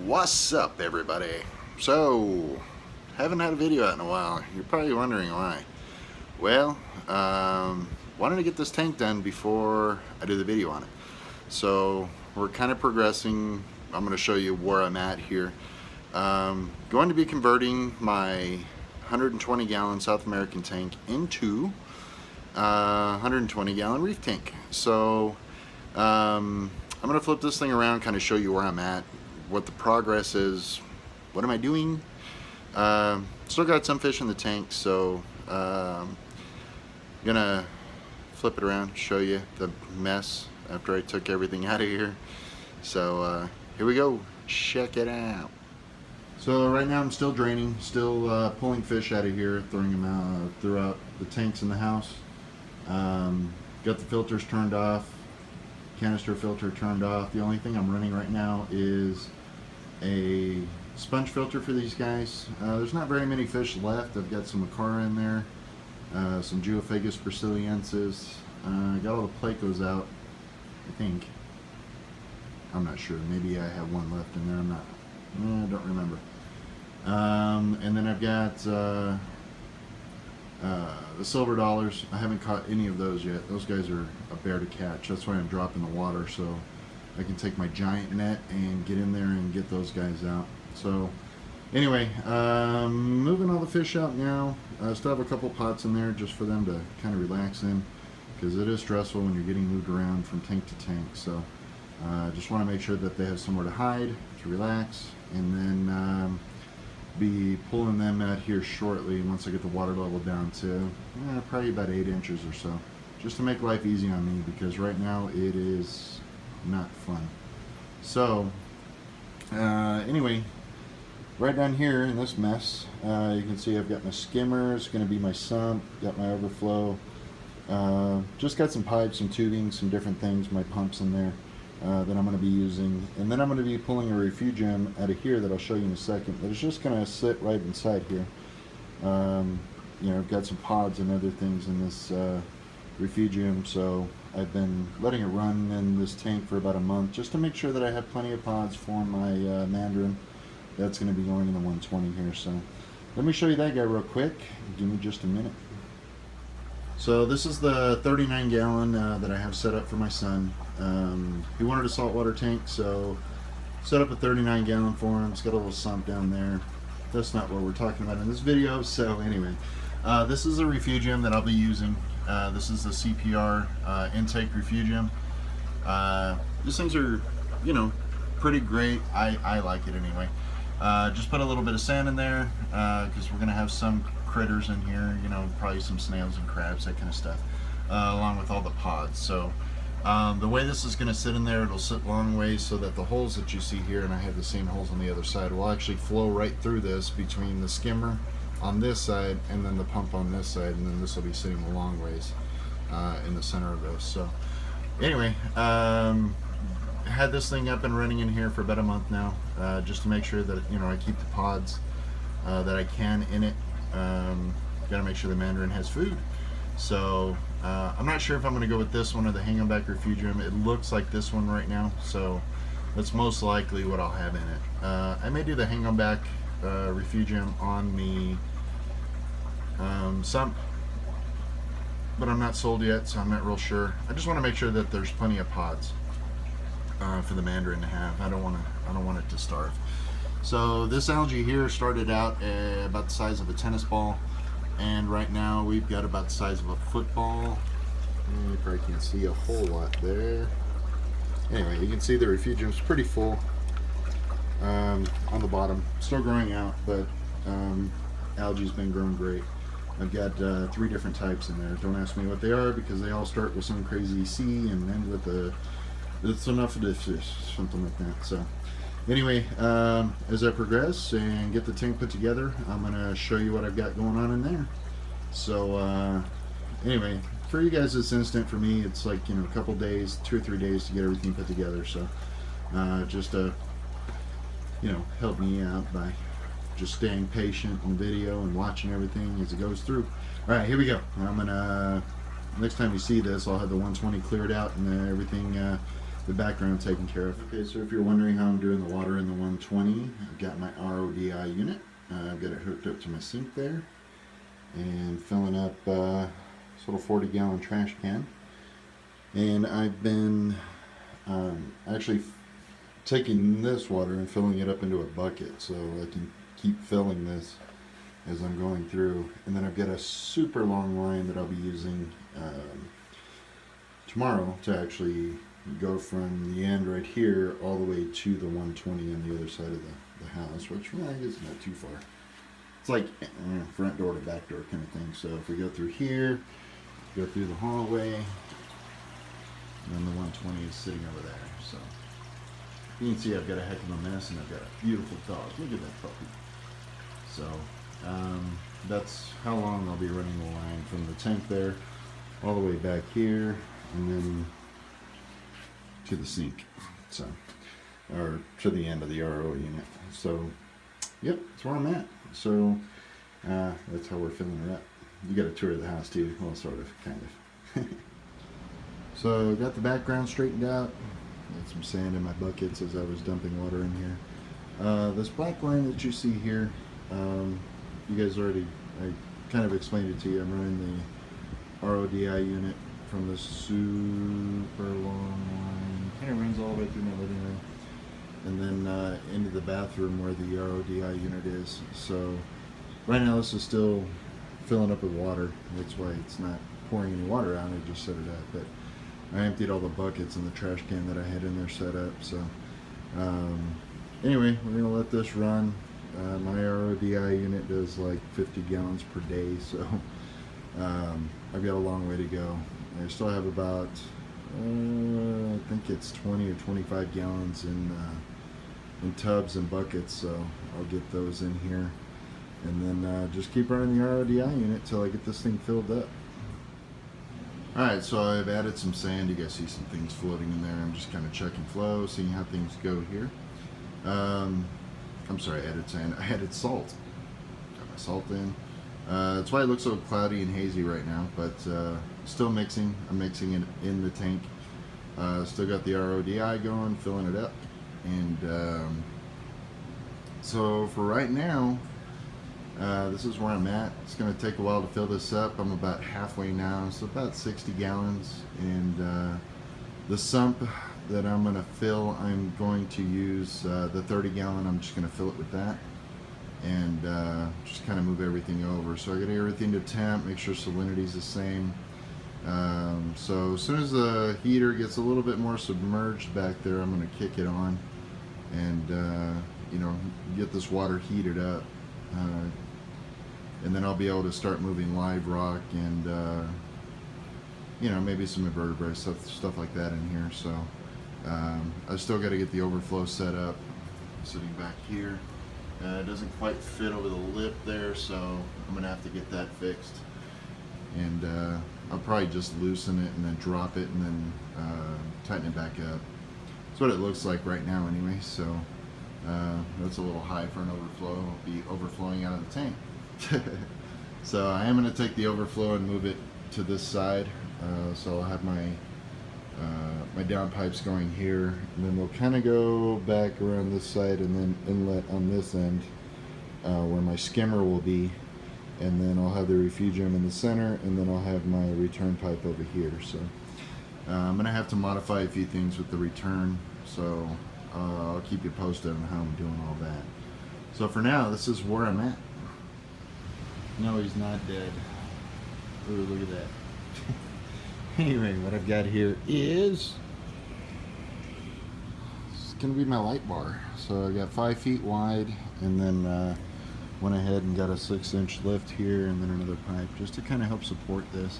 What's up, everybody? So, haven't had a video out in a while. You're probably wondering why. Well, wanted to get this tank done before I do the video on it. So we're kind of progressing. I'm going to show you where I'm at here. Going to be converting my 120 gallon South American tank into a 120 gallon reef tank. So I'm going to flip this thing around, kind of show you where I'm at, what the progress is, what am I doing. Still got some fish in the tank, so I'm gonna flip it around, show you the mess after I took everything out of here. So here we go, check it out. So right now I'm still draining, still pulling fish out of here, throwing them out throughout the tanks in the house. Got the filters turned off, canister filter turned off. The only thing I'm running right now is a sponge filter for these guys. There's not very many fish left. I've got some Macara in there, some Geophagus brasiliensis. Got all the Placos out, I think. I'm not sure. Maybe I have one left in there. I don't remember. And then I've got the silver dollars. I haven't caught any of those yet. Those guys are a bear to catch. That's why I'm dropping the water, so I can take my giant net and get in there and get those guys out. So anyway, moving all the fish out now. I still have a couple pots in there just for them to kind of relax in, because it is stressful when you're getting moved around from tank to tank. So just want to make sure that they have somewhere to hide, to relax, and then be pulling them out here shortly once I get the water level down to probably about 8 inches or so, just to make life easy on me, because right now it is not fun. So anyway, right down here in this mess, you can see I've got my skimmer. It's going to be my sump, got my overflow, just got some pipes, some tubing, some different things, my pumps in there that I'm going to be using. And then I'm going to be pulling a refugium out of here that I'll show you in a second, but it's just going to sit right inside here. You know, I've got some pods and other things in this refugium, so I've been letting it run in this tank for about a month just to make sure that I have plenty of pods for my mandarin. That's going to be going in the 120 here. So let me show you that guy real quick. Give me just a minute. So this is the 39 gallon that I have set up for my son. He wanted a saltwater tank, so set up a 39 gallon for him. It's got a little sump down there. That's not what we're talking about in this video. So anyway, this is a refugium that I'll be using. This is the CPR intake refugium. These things are, you know, pretty great. I like it anyway. Just put a little bit of sand in there because we're going to have some critters in here, you know, probably some snails and crabs, that kind of stuff, along with all the pods. So the way this is going to sit in there, it'll sit long ways so that the holes that you see here, and I have the same holes on the other side, will actually flow right through this between the skimmer on this side and then the pump on this side, and then this will be sitting a long ways in the center of this. So anyway, had this thing up and running in here for about a month now, just to make sure that, you know, I keep the pods that I can in it. Got to make sure the mandarin has food. So I'm not sure if I'm going to go with this one or the hang on back refugium. It looks like this one right now, so that's most likely what I'll have in it. I may do the hang on back refugium on the sump, but I'm not sold yet, so I'm not real sure. I just want to make sure that there's plenty of pods for the mandarin to have. I don't want it to starve. So this algae here started out about the size of a tennis ball, and right now we've got about the size of a football. You probably can't see a whole lot there. Anyway, you can see the refugium's pretty full on the bottom. Still growing out, but algae's been growing great. I've got 3 different types in there. Don't ask me what they are, because they all start with some crazy C and end with it's enough of this, something like that. So anyway, as I progress and get the tank put together, I'm going to show you what I've got going on in there. So anyway, for you guys it's instant. For me it's like, you know, a couple days, 2 or 3 days to get everything put together. So just to, you know, help me out by just staying patient on the video and watching everything as it goes through. Alright, here we go. I'm going to, next time you see this, I'll have the 120 cleared out and everything, the background taken care of. Okay, so if you're wondering how I'm doing the water in the 120. I've got my RODI unit. I've got it hooked up to my sink there, and filling up this little 40-gallon trash can. And I've been actually taking this water and filling it up into a bucket so I can keep filling this as I'm going through. And then I've got a super long line that I'll be using tomorrow to actually go from the end right here all the way to the 120 on the other side of the house, which really is not too far. It's like front door to back door kind of thing. So if we go through here, go through the hallway, and then the 120 is sitting over there. So you can see I've got a heck of a mess, and I've got a beautiful dog. Look at that puppy. So that's how long I'll be running the line from the tank there all the way back here, and then to the sink, so, or to the end of the RO unit. So, yep, that's where I'm at. So, that's how we're filling it up. You got a tour of the house too, well, sort of, kind of. So, got the background straightened out. Got some sand in my buckets as I was dumping water in here. This black line that you see here, you guys already, I kind of explained it to you. I'm running the RODI unit from the super long line. Kind of runs all the way through my living room, and then into the bathroom where the RODI unit is. So right now this is still filling up with water. That's why it's not pouring any water out. I just set it up, but I emptied all the buckets and the trash can that I had in there set up. So anyway, we're gonna let this run. My RODI unit does like 50 gallons per day, so I've got a long way to go. I still have about, I think it's 20 or 25 gallons in tubs and buckets, so I'll get those in here, and then just keep running the RODI unit till I get this thing filled up. Alright, so I've added some sand. You guys see some things floating in there. I'm just kind of checking flow, seeing how things go here. I'm sorry, I added sand. I added salt. Got my salt in. That's why it looks so cloudy and hazy right now, but still mixing. I'm mixing it in the tank. Still got the RODI going, filling it up. And so for right now, this is where I'm at. It's going to take a while to fill this up. I'm about halfway now, so about 60 gallons. And the sump that I'm going to fill, I'm going to use the 30 gallon. I'm just going to fill it with that, and just kind of move everything over. So I got everything to temp, make sure salinity's the same. So as soon as the heater gets a little bit more submerged back there, I'm going to kick it on and you know, get this water heated up, and then I'll be able to start moving live rock and you know, maybe some invertebrate stuff like that in here. So I still got to get the overflow set up, sitting back here. It doesn't quite fit over the lip there, so I'm gonna have to get that fixed. And I'll probably just loosen it and then drop it and then tighten it back up. That's what it looks like right now anyway, so that's a little high for an overflow. It'll be overflowing out of the tank. So I am going to take the overflow and move it to this side. So I'll have my my downpipes going here, and then we'll kind of go back around this side and then inlet on this end where my skimmer will be, and then I'll have the refugium in the center, and then I'll have my return pipe over here. So I'm gonna have to modify a few things with the return, so I'll keep you posted on how I'm doing all that. So for now, this is where I'm at. No, he's not dead. Ooh, look at that. Anyway, what I've got here is, it's gonna be my light bar. So I got 5 feet wide, and then went ahead and got a 6-inch lift here, and then another pipe just to kind of help support this.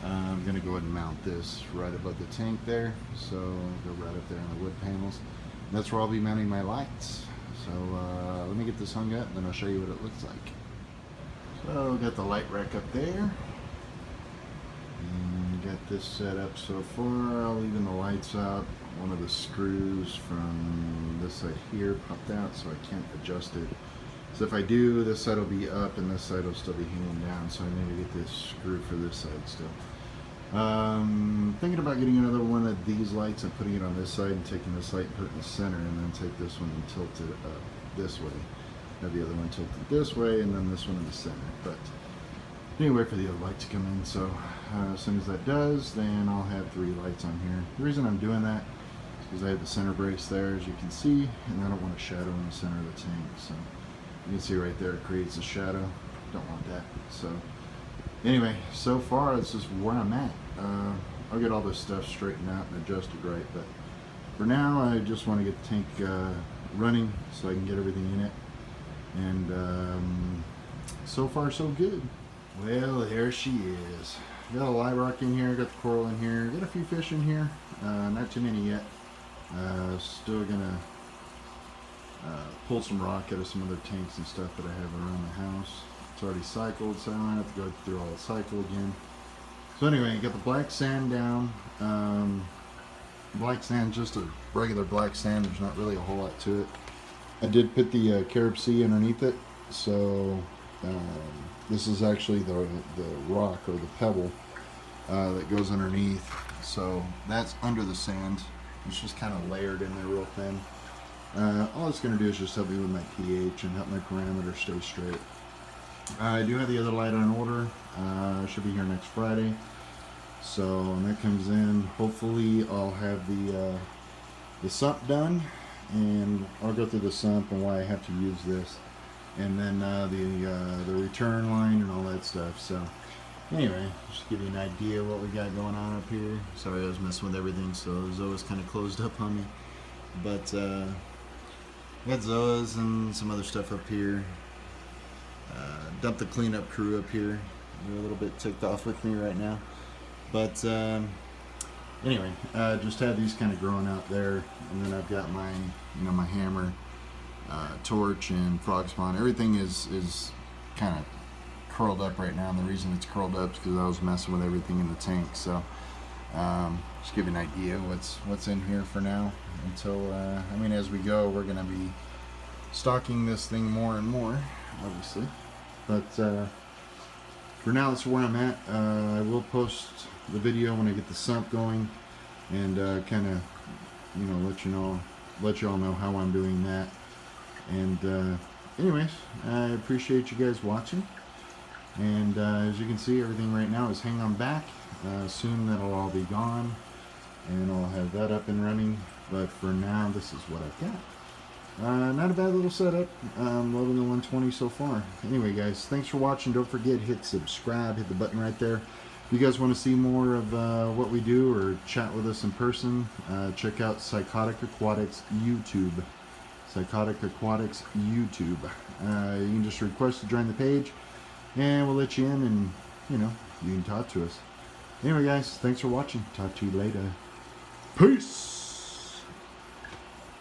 I'm gonna go ahead and mount this right above the tank there, so I'll go right up there on the wood panels. And that's where I'll be mounting my lights. So let me get this hung up, and then I'll show you what it looks like. So got the light rack up there. And got this set up so far. I'll leave the lights out. One of the screws from this side here popped out, so I can't adjust it. So if I do, this side will be up and this side will still be hanging down, so I need to get this screw for this side still. Thinking about getting another one of these lights and putting it on this side and taking this light and put it in the center, and then take this one and tilt it this way. Have the other one tilted this way, and then this one in the center. But anyway, for the other light to come in. So as soon as that does, then I'll have 3 lights on here. The reason I'm doing that is because I have the center brace there, as you can see, and I don't want a shadow in the center of the tank. So you can see right there, it creates a shadow. Don't want that. So anyway, so far this is where I'm at. I'll get all this stuff straightened out and adjusted right, but for now I just want to get the tank running so I can get everything in it. And so far so good. Well, there she is. Got a live rock in here, got the coral in here, got a few fish in here, not too many yet. Still gonna pull some rock out of some other tanks and stuff that I have around the house. It's already cycled, so I don't have to go through all the cycle again. So anyway, got the black sand down. Black sand, just a regular black sand. There's not really a whole lot to it. I did put the Carib Sea underneath it, so this is actually the rock or the pebble that goes underneath. So that's under the sand. It's just kind of layered in there real thin. All it's going to do is just help me with my pH and help my parameter stay straight. I do have the other light on order. Should be here next Friday. So when that comes in, hopefully I'll have the sump done, and I'll go through the sump and why I have to use this, and then the return line and all that stuff. So anyway, just to give you an idea of what we got going on up here. Sorry, I was messing with everything, so Zoa's kind of closed up on me. But got Zoa's and some other stuff up here. Dumped the cleanup crew up here. They're a little bit ticked off with me right now. But anyway, just have these kind of growing out there, and then I've got my, my hammer, torch, and frog spawn. Everything is kind of curled up right now, and the reason it's curled up is because I was messing with everything in the tank. So just give you an idea of what's in here for now. Until as we go, we're gonna be stocking this thing more and more, obviously. But for now, that's where I'm at. I will post the video when I get the sump going, and kind of, let you all know how I'm doing that. And anyways, I appreciate you guys watching. And as you can see, everything right now is hang on back. Soon that'll all be gone, and I'll have that up and running. But for now, this is what I've got. Not a bad little setup. I'm loving the 120 so far. Anyway, guys, thanks for watching. Don't forget, hit subscribe, hit the button right there. If you guys want to see more of what we do or chat with us in person, check out Psychotic Aquatics YouTube. Psychotic Aquatics YouTube. You can just request to join the page, and we'll let you in, and you can talk to us. Anyway, guys, thanks for watching. Talk to you later. Peace.